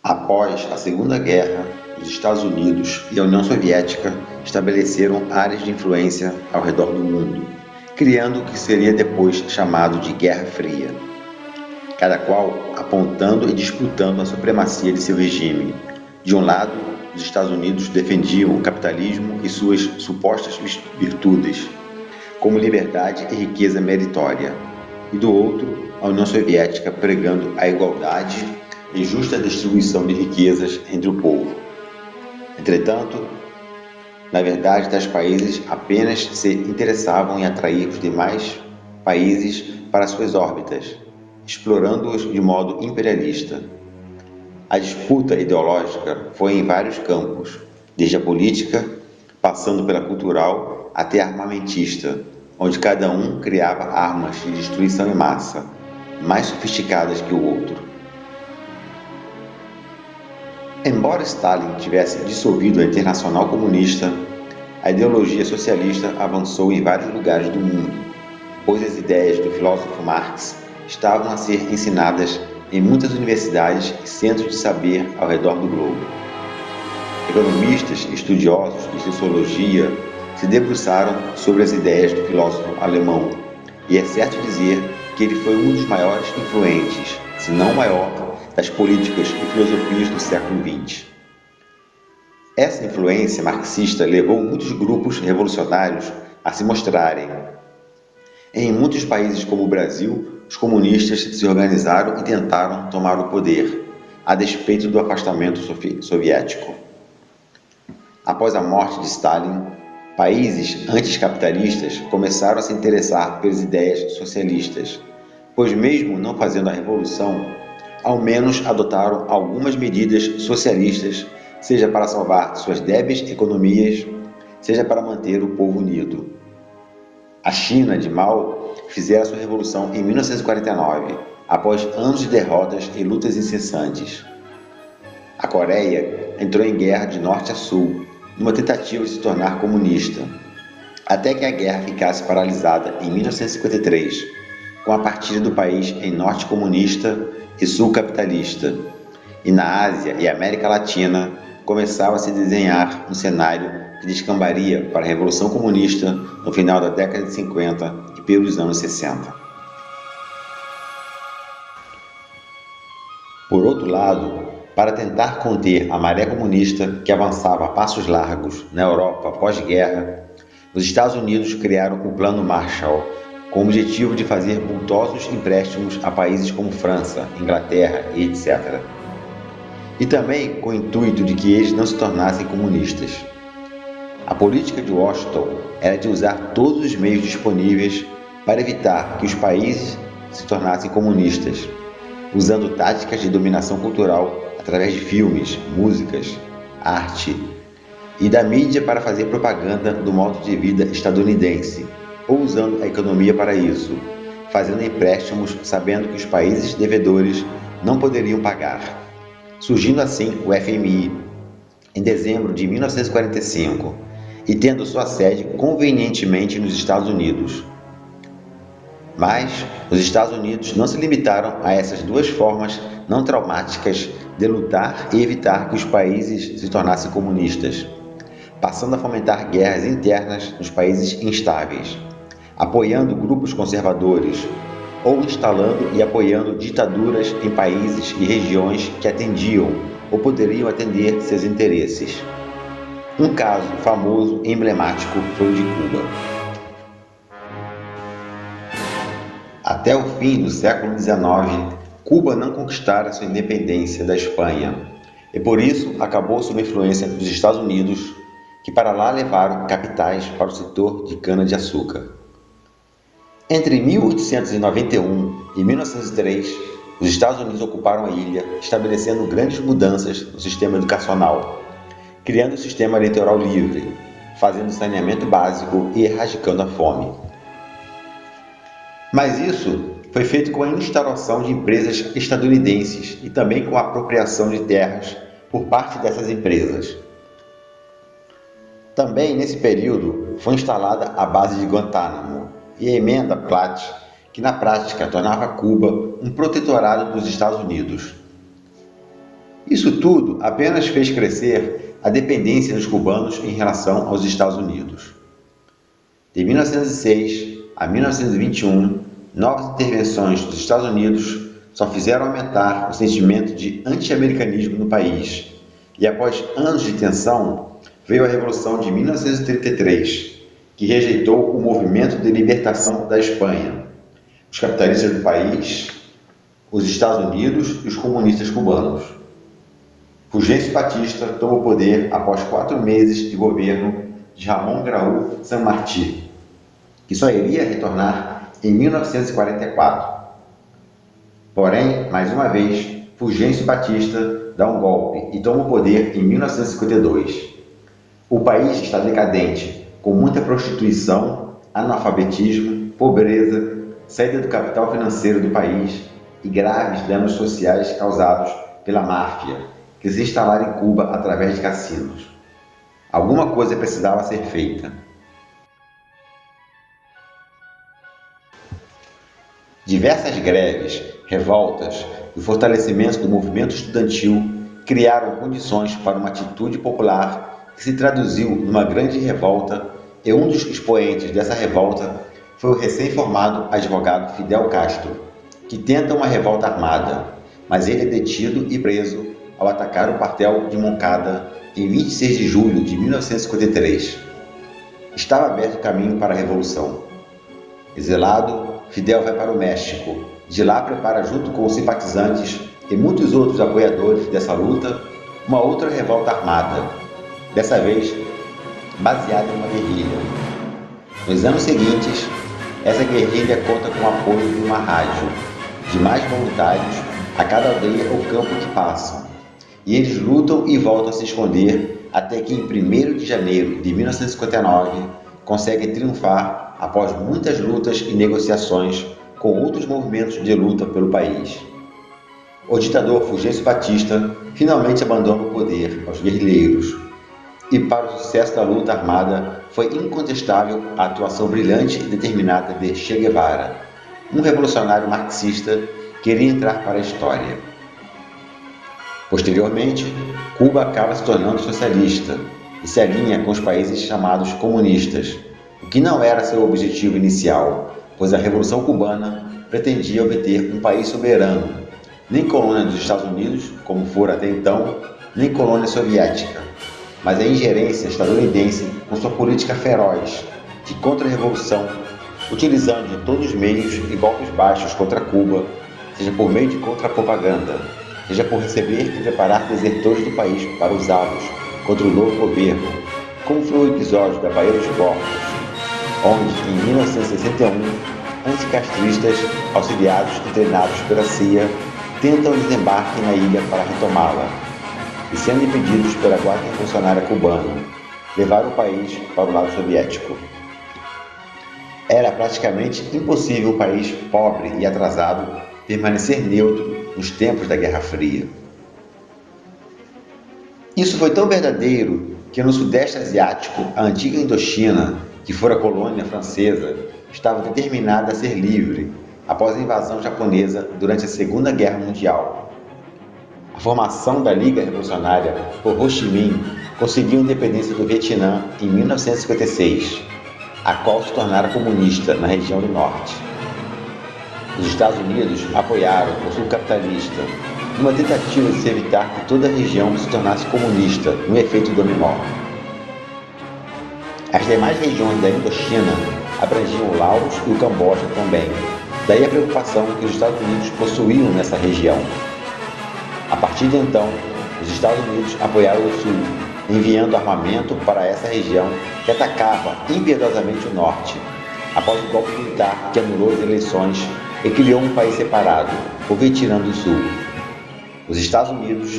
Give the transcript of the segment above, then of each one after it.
Após a Segunda Guerra, os Estados Unidos e a União Soviética estabeleceram áreas de influência ao redor do mundo, criando o que seria depois chamado de Guerra Fria, cada qual apontando e disputando a supremacia de seu regime. De um lado, os Estados Unidos defendiam o capitalismo e suas supostas virtudes, como liberdade e riqueza meritória, e do outro, a União Soviética pregando a igualdade e justa distribuição de riquezas entre o povo. Entretanto, na verdade, tais países apenas se interessavam em atrair os demais países para suas órbitas, explorando-os de modo imperialista. A disputa ideológica foi em vários campos, desde a política, passando pela cultural até a armamentista, onde cada um criava armas de destruição em massa, mais sofisticadas que o outro. Embora Stalin tivesse dissolvido a Internacional Comunista, a ideologia socialista avançou em vários lugares do mundo, pois as ideias do filósofo Marx estavam a ser ensinadas em muitas universidades e centros de saber ao redor do globo. Economistas e estudiosos de sociologia se debruçaram sobre as ideias do filósofo alemão, e é certo dizer que ele foi um dos maiores influentes, se não o maior, das políticas e filosofias do século XX. Essa influência marxista levou muitos grupos revolucionários a se mostrarem. Em muitos países como o Brasil, os comunistas se organizaram e tentaram tomar o poder, a despeito do afastamento soviético. Após a morte de Stalin, países anticapitalistas começaram a se interessar pelas ideias socialistas, pois mesmo não fazendo a revolução, ao menos adotaram algumas medidas socialistas, seja para salvar suas débeis economias, seja para manter o povo unido. A China de Mao fizera sua revolução em 1949, após anos de derrotas e lutas incessantes. A Coreia entrou em guerra de norte a sul, numa tentativa de se tornar comunista, até que a guerra ficasse paralisada em 1953, com a partida do país em norte comunista e sul capitalista. E na Ásia e América Latina começava a se desenhar um cenário que descambaria para a Revolução Comunista no final da década de 50 e pelos anos 60. Por outro lado, para tentar conter a maré comunista que avançava a passos largos na Europa pós-guerra, os Estados Unidos criaram o Plano Marshall, com o objetivo de fazer vultosos empréstimos a países como França, Inglaterra e etc. E também com o intuito de que eles não se tornassem comunistas. A política de Washington era de usar todos os meios disponíveis para evitar que os países se tornassem comunistas, usando táticas de dominação cultural através de filmes, músicas, arte e da mídia para fazer propaganda do modo de vida estadunidense, ou usando a economia para isso, fazendo empréstimos sabendo que os países devedores não poderiam pagar, surgindo assim o FMI, em dezembro de 1945, e tendo sua sede convenientemente nos Estados Unidos. Mas os Estados Unidos não se limitaram a essas duas formas não traumáticas de lutar e evitar que os países se tornassem comunistas, passando a fomentar guerras internas nos países instáveis, apoiando grupos conservadores, ou instalando e apoiando ditaduras em países e regiões que atendiam ou poderiam atender seus interesses. Um caso famoso e emblemático foi o de Cuba. Até o fim do século XIX, Cuba não conquistara sua independência da Espanha, e por isso acabou sob a influência dos Estados Unidos, que para lá levaram capitais para o setor de cana-de-açúcar. Entre 1891 e 1903, os Estados Unidos ocuparam a ilha, estabelecendo grandes mudanças no sistema educacional, criando um sistema eleitoral livre, fazendo saneamento básico e erradicando a fome. Mas isso foi feito com a instauração de empresas estadunidenses e também com a apropriação de terras por parte dessas empresas. Também nesse período foi instalada a base de Guantánamo e a emenda Platt, que na prática tornava Cuba um protetorado dos Estados Unidos. Isso tudo apenas fez crescer a dependência dos cubanos em relação aos Estados Unidos. De 1906 a 1921, novas intervenções dos Estados Unidos só fizeram aumentar o sentimento de anti-americanismo no país. E após anos de tensão, veio a Revolução de 1933, que rejeitou o movimento de libertação da Espanha, os capitalistas do país, os Estados Unidos e os comunistas cubanos. Fulgêncio Batista tomou o poder após 4 meses de governo de Ramón Grau San Martín, que só iria retornar em 1944. Porém, mais uma vez, Fulgêncio Batista dá um golpe e toma o poder em 1952. O país está decadente, com muita prostituição, analfabetismo, pobreza, saída do capital financeiro do país e graves danos sociais causados pela máfia, que se instalaram em Cuba através de cassinos. Alguma coisa precisava ser feita. Diversas greves, revoltas e o fortalecimento do movimento estudantil criaram condições para uma atitude popular que se traduziu numa grande revolta, e um dos expoentes dessa revolta foi o recém-formado advogado Fidel Castro, que tenta uma revolta armada, mas ele é detido e preso ao atacar o quartel de Moncada em 26 de julho de 1953. Estava aberto o caminho para a revolução. Exilado, Fidel vai para o México. De lá prepara, junto com os simpatizantes e muitos outros apoiadores dessa luta, uma outra revolta armada, dessa vez baseada em uma guerrilha. Nos anos seguintes, essa guerrilha conta com o apoio de uma rádio, de mais voluntários a cada aldeia ou campo que passam, e eles lutam e voltam a se esconder até que em 1º de janeiro de 1959 conseguem triunfar após muitas lutas e negociações com outros movimentos de luta pelo país. O ditador Fulgêncio Batista finalmente abandona o poder aos guerrilheiros, e para o sucesso da luta armada foi incontestável a atuação brilhante e determinada de Che Guevara, um revolucionário marxista que iria entrar para a história. Posteriormente, Cuba acaba se tornando socialista e se alinha com os países chamados comunistas, o que não era seu objetivo inicial, pois a Revolução Cubana pretendia obter um país soberano, nem colônia dos Estados Unidos, como fora até então, nem colônia soviética, mas a ingerência estadunidense com sua política feroz de contra-revolução, utilizando de todos os meios e golpes baixos contra Cuba, seja por meio de contra-propaganda, seja por receber e preparar desertores do país para usá-los contra o novo governo, como foi o episódio da Baía dos Porcos, onde, em 1961, anticastristas, auxiliados e treinados pela CIA, tentam o desembarque na ilha para retomá-la, e sendo impedidos pela Guarda Revolucionária Cubana, levaram o país para o lado soviético. Era praticamente impossível um país pobre e atrasado permanecer neutro nos tempos da Guerra Fria. Isso foi tão verdadeiro que no Sudeste Asiático, a antiga Indochina, que fora colônia francesa, estava determinada a ser livre após a invasão japonesa durante a Segunda Guerra Mundial. A formação da Liga Revolucionária por Ho Chi Minh conseguiu a independência do Vietnã em 1956, a qual se tornara comunista na região do Norte. Os Estados Unidos apoiaram o sul capitalista, numa tentativa de se evitar que toda a região se tornasse comunista, no efeito dominó. As demais regiões da Indochina abrangiam o Laos e o Camboja também, daí a preocupação que os Estados Unidos possuíam nessa região. A partir de então, os Estados Unidos apoiaram o Sul, enviando armamento para essa região que atacava impiedosamente o Norte, após o golpe militar que anulou as eleições e criou um país separado, o Vietnã do Sul. Os Estados Unidos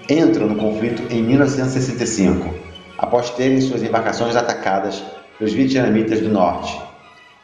entram no conflito em 1965, após terem suas embarcações atacadas pelos vietnamitas do Norte,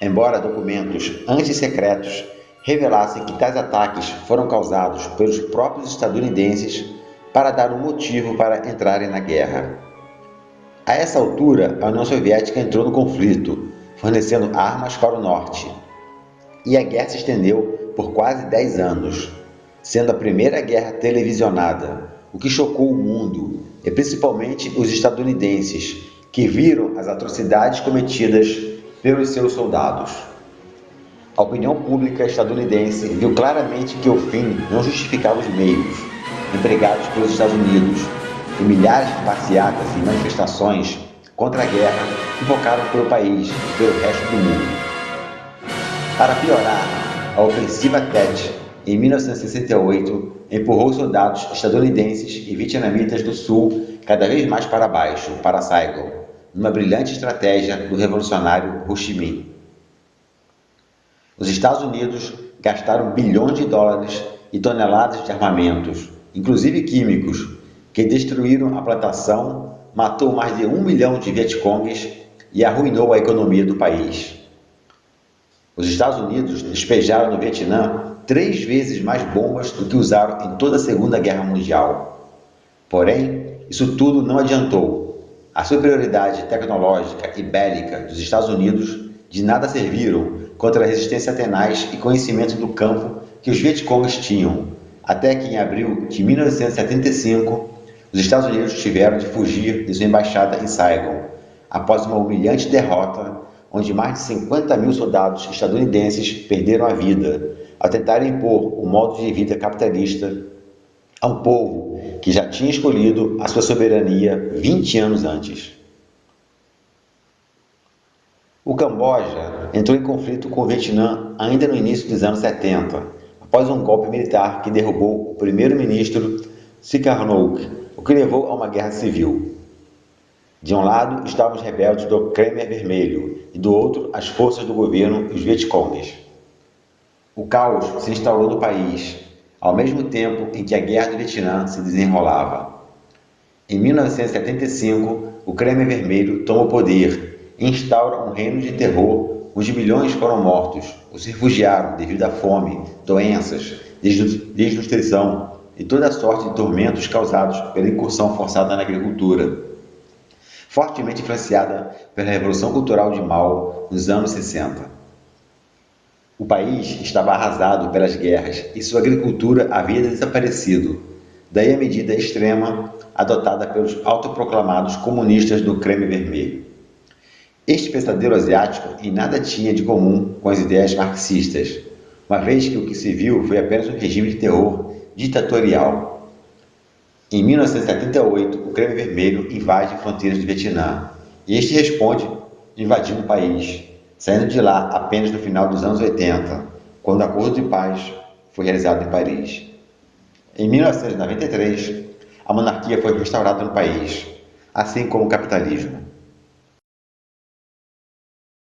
embora documentos antissecretos revelassem que tais ataques foram causados pelos próprios estadunidenses para dar um motivo para entrarem na guerra. A essa altura, a União Soviética entrou no conflito, fornecendo armas para o Norte, e a guerra se estendeu por quase 10 anos, sendo a primeira guerra televisionada, o que chocou o mundo, e principalmente os estadunidenses, que viram as atrocidades cometidas pelos seus soldados. A opinião pública estadunidense viu claramente que o fim não justificava os meios empregados pelos Estados Unidos, e milhares de passeatas e manifestações contra a guerra invocaram pelo país e pelo resto do mundo. Para piorar, a ofensiva Tet, em 1968, empurrou soldados estadunidenses e vietnamitas do Sul cada vez mais para baixo, para Saigon, numa brilhante estratégia do revolucionário Ho Chi Minh. Os Estados Unidos gastaram bilhões de dólares e toneladas de armamentos, inclusive químicos, que destruíram a plantação, matou mais de 1 milhão de Vietcongues e arruinou a economia do país. Os Estados Unidos despejaram no Vietnã 3 vezes mais bombas do que usaram em toda a Segunda Guerra Mundial. Porém, isso tudo não adiantou. A superioridade tecnológica e bélica dos Estados Unidos de nada serviram contra a resistência tenaz e conhecimento do campo que os Vietcongues tinham, até que em abril de 1975, os Estados Unidos tiveram de fugir de sua embaixada em Saigon, após uma humilhante derrota, onde mais de 50 mil soldados estadunidenses perderam a vida ao tentar impor um modo de vida capitalista a um povo que já tinha escolhido a sua soberania 20 anos antes. O Camboja entrou em conflito com o Vietnã ainda no início dos anos 70, após um golpe militar que derrubou o primeiro-ministro Sihanouk, o que levou a uma guerra civil. De um lado estavam os rebeldes do Khmer Vermelho e do outro as forças do governo e os Vietcongues. O caos se instaurou no país, ao mesmo tempo em que a Guerra do Vietnã se desenrolava. Em 1975, o Khmer Vermelho toma o poder e instaura um reino de terror onde milhões foram mortos ou se refugiaram devido à fome, doenças, desnutrição e toda sorte de tormentos causados pela incursão forçada na agricultura, fortemente influenciada pela Revolução Cultural de Mao nos anos 60. O país estava arrasado pelas guerras e sua agricultura havia desaparecido, daí a medida extrema adotada pelos autoproclamados comunistas do Khmer Vermelho. Este pesadelo asiático em nada tinha de comum com as ideias marxistas, uma vez que o que se viu foi apenas um regime de terror ditatorial. Em 1978, o Khmer Vermelho invade fronteiras do Vietnã, e este responde invadindo o país, saindo de lá apenas no final dos anos 80, quando o Acordo de Paz foi realizado em Paris. Em 1993, a monarquia foi restaurada no país, assim como o capitalismo.